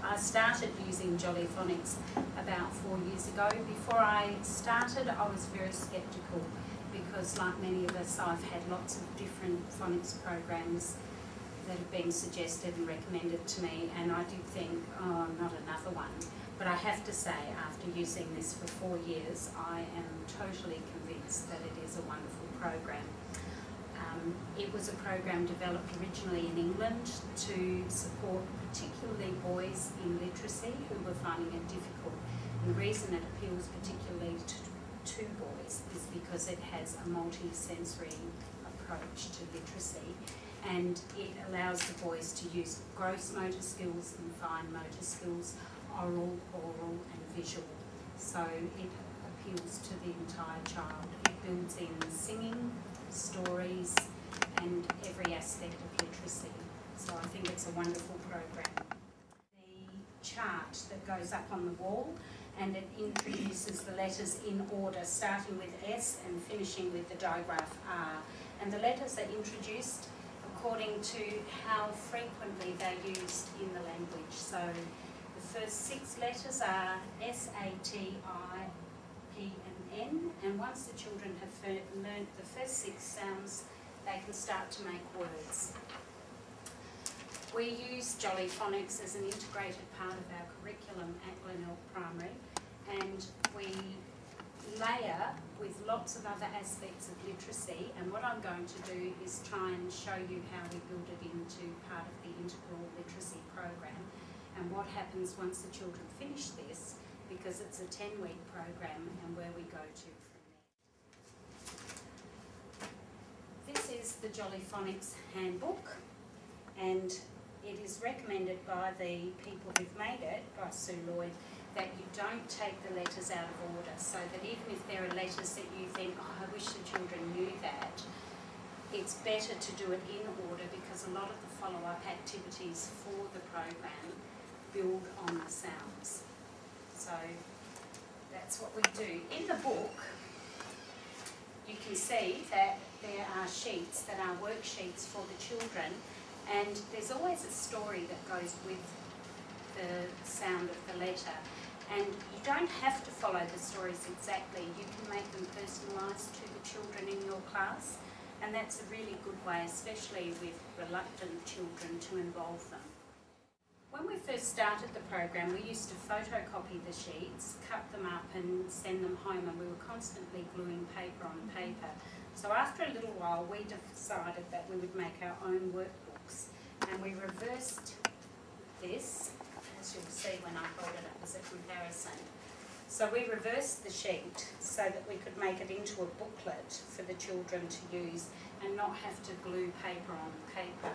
I started using Jolly Phonics about 4 years ago. Before I started, I was very sceptical because, like many of us, I've had lots of different phonics programs that have been suggested and recommended to me, and I did think, oh, not another one. But I have to say, after using this for 4 years, I am totally convinced that it is a wonderful program. It was a program developed originally in England to support particularly boys in literacy who were finding it difficult. And the reason it appeals particularly to boys is because it has a multi-sensory approach to literacy, and it allows the boys to use gross motor skills and fine motor skills, oral, and visual. So it appeals to the entire child. It builds in singing, stories, and every aspect of literacy. So I think it's a wonderful program. The chart that goes up on the wall, and it introduces the letters in order, starting with S and finishing with the digraph R. And the letters are introduced according to how frequently they're used in the language. So the first 6 letters are S, A, T, I, P and N, and once the children have learnt the first 6 sounds, they can start to make words. We use Jolly Phonics as an integrated part of our curriculum at Glenelg Primary, and we layer with lots of other aspects of literacy, and what I'm going to do is try and show you how we build it into part of the integral literacy program and what happens once the children finish this, because it's a 10-week program, and where we go to from there. This is the Jolly Phonics handbook, and it is recommended by the people who've made it, by Sue Lloyd, that you don't take the letters out of order, so that even if there are letters that you think, oh, I wish the children knew that, it's better to do it in order, because a lot of the follow-up activities for the program build on the sounds. So that's what we do. In the book, you can see that there are sheets that are worksheets for the children, and there's always a story that goes with the sound of the letter. And you don't have to follow the stories exactly. You can make them personalised to the children in your class, and that's a really good way, especially with reluctant children, to involve them. When we first started the program, we used to photocopy the sheets, cut them up and send them home, and we were constantly gluing paper on paper. So after a little while, we decided that we would make our own workbooks, and we reversed this, as you'll see when I hold it up as a comparison. So we reversed the sheet so that we could make it into a booklet for the children to use and not have to glue paper on paper.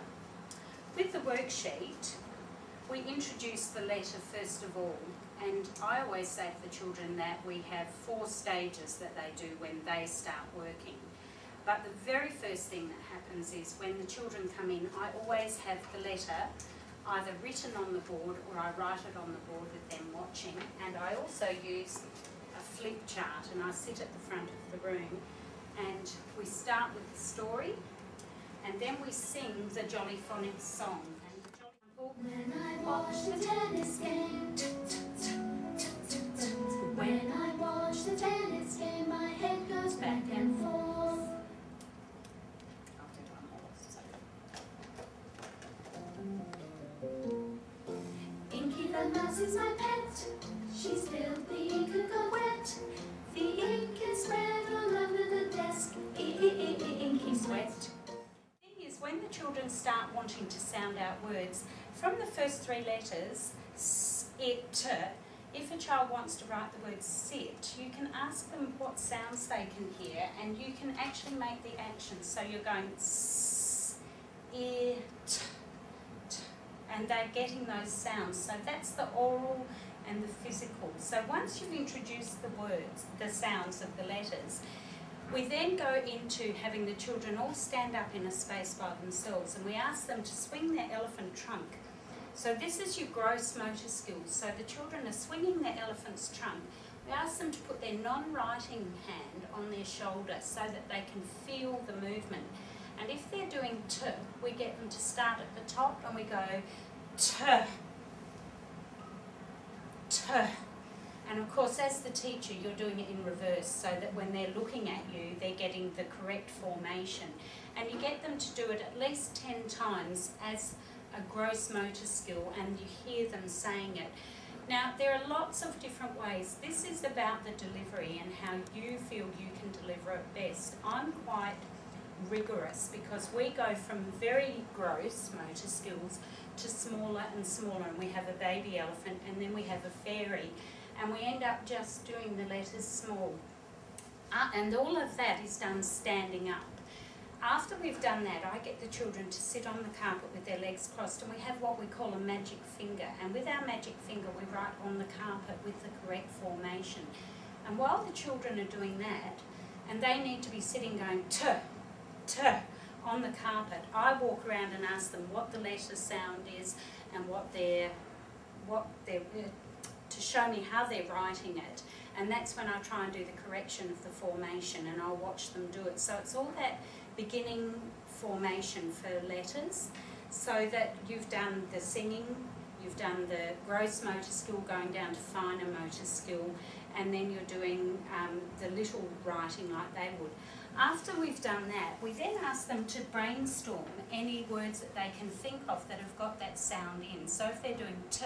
With the worksheet, we introduce the letter first of all, and I always say to the children that we have 4 stages that they do when they start working. But the very first thing that happens is when the children come in, I always have the letter either written on the board or I write it on the board with them watching, and I also use a flip chart, and I sit at the front of the room, and we start with the story, and then we sing the Jolly Phonics song. When I watch the tennis game, when I watch the tennis game, my head goes back and forth. Inky the mouse is my pet. She spilled the ink and got wet. The ink is spread all over the desk. Inky's wet. When the children start wanting to sound out words, from the first 3 letters, if a child wants to write the word sit, you can ask them what sounds they can hear, and you can actually make the action. So you're going s, I, t, t, and they're getting those sounds. So that's the oral and the physical. So once you've introduced the words, the sounds of the letters, we then go into having the children all stand up in a space by themselves, and we ask them to swing their elephant trunk. So this is your gross motor skills. So the children are swinging their elephant's trunk. We ask them to put their non-writing hand on their shoulder so that they can feel the movement. And if they're doing T, we get them to start at the top and we go T, T. And of course, as the teacher, you're doing it in reverse so that when they're looking at you, they're getting the correct formation. And you get them to do it at least 10 times as a gross motor skill, and you hear them saying it. Now, there are lots of different ways. This is about the delivery and how you feel you can deliver it best. I'm quite rigorous because we go from very gross motor skills to smaller and smaller, and we have a baby elephant and then we have a fairy, and we end up just doing the letters small. And all of that is done standing up. After we've done that, I get the children to sit on the carpet with their legs crossed, and we have what we call a magic finger. And with our magic finger, we write on the carpet with the correct formation. And while the children are doing that, and they need to be sitting going T, T on the carpet, I walk around and ask them what the letter sound is and what they're to show me how they're writing it. And that's when I try and do the correction of the formation, and I'll watch them do it. So it's all that beginning formation for letters, so that you've done the singing, you've done the gross motor skill going down to finer motor skill, and then you're doing the little writing like they would. After we've done that, we then ask them to brainstorm any words that they can think of that have got that sound in. So if they're doing T,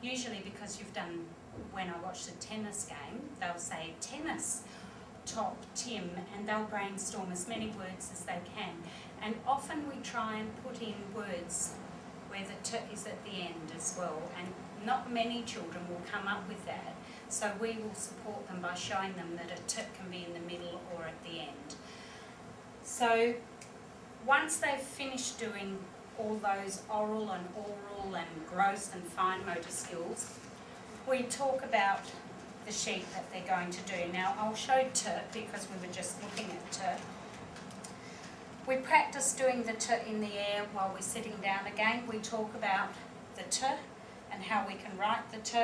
usually because you've done, when I watched a tennis game, they'll say tennis, top, Tim, and they'll brainstorm as many words as they can. And often we try and put in words where the T is at the end as well, and not many children will come up with that. So we will support them by showing them that a T can be in the middle or at the end. So once they've finished doing all those oral and gross and fine motor skills, we talk about the sheet that they're going to do. Now I'll show T because we were just looking at T. We practice doing the T in the air while we're sitting down again. We talk about the T and how we can write the T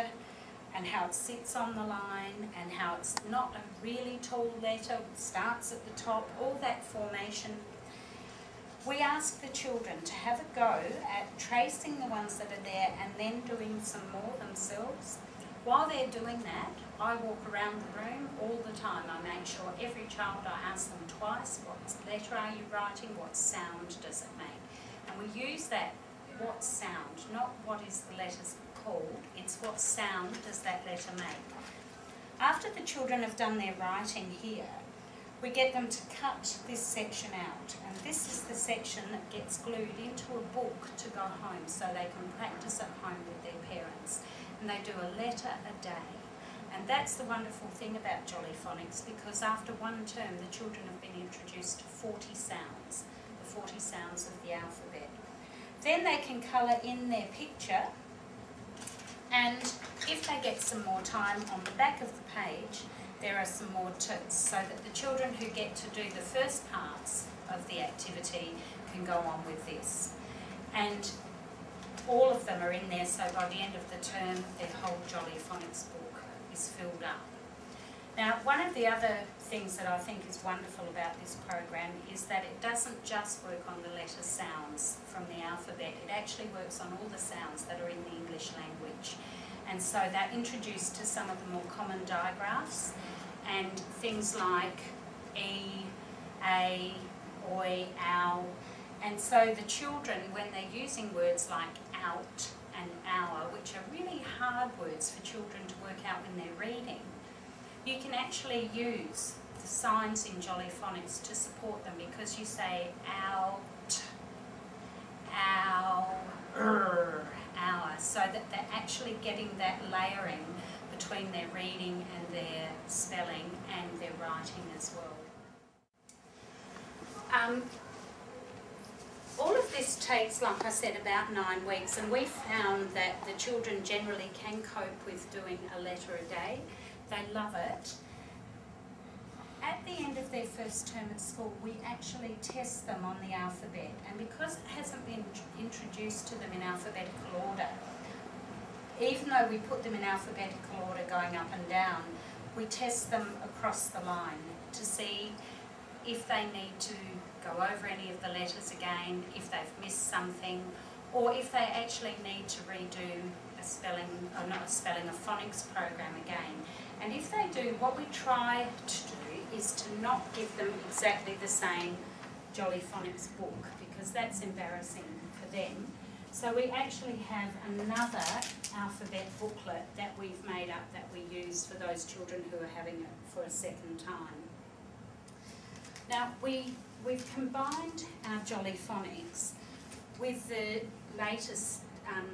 and how it sits on the line and how it's not a really tall letter, it starts at the top, all that formation. We ask the children to have a go at tracing the ones that are there and then doing some more themselves. While they're doing that, I walk around the room all the time. I make sure every child, I ask them twice, what letter are you writing, what sound does it make? And we use that, what sound, not what is the letters called, it's what sound does that letter make. After the children have done their writing here, we get them to cut this section out, and this is the section that gets glued into a book to go home so they can practice at home with their parents. And they do a letter a day. And that's the wonderful thing about Jolly Phonics, because after one term the children have been introduced to 40 sounds, the 40 sounds of the alphabet. Then they can colour in their picture, and if they get some more time, on the back of the page there are some more tips so that the children who get to do the first parts of the activity can go on with this. And all of them are in there, so by the end of the term their whole Jolly Phonics book is filled up. Now, one of the other things that I think is wonderful about this program is that it doesn't just work on the letter sounds from the alphabet, it actually works on all the sounds that are in the English language. And so they're introduced to some of the more common digraphs and things like E, A, Oi, Ow. And so the children, when they're using words like out and hour, which are really hard words for children to work out when they're reading, you can actually use the signs in Jolly Phonics to support them, because you say out, ow, hour, so that they're actually getting that layering between their reading and their spelling and their writing as well. All of this takes, like I said, about 9 weeks, and we found that the children generally can cope with doing a letter a day. They love it. At the end of their first term at school, we actually test them on the alphabet, and because it hasn't been introduced to them in alphabetical order, even though we put them in alphabetical order going up and down, we test them across the line to see if they need to go over any of the letters again, if they've missed something, or if they actually need to redo a spelling, or not a spelling, a phonics program again. And if they do, what we try to do is to not give them exactly the same Jolly Phonics book, because that's embarrassing for them. So we actually have another alphabet booklet that we've made up that we use for those children who are having it for a second time. Now we've combined our Jolly Phonics with the latest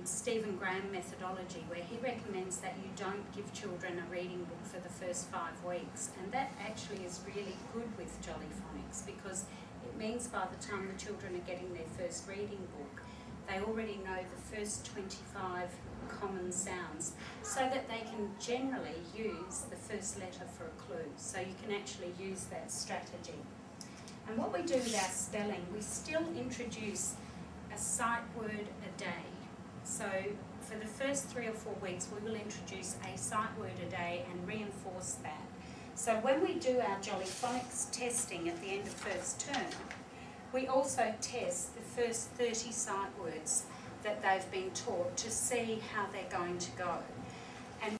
Stephen Graham methodology, where he recommends that you don't give children a reading book for the first 5 weeks, and that actually is really good with Jolly Phonics, because it means by the time the children are getting their first reading book, they already know the first 25 common sounds, so that they can generally use the first letter for a clue. So you can actually use that strategy. And what we do with our spelling, we still introduce a sight word a day. So for the first 3 or 4 weeks, we will introduce a sight word a day and reinforce that. So when we do our Jolly Phonics testing at the end of first term, we also test the first 30 sight words that they've been taught to see how they're going to go.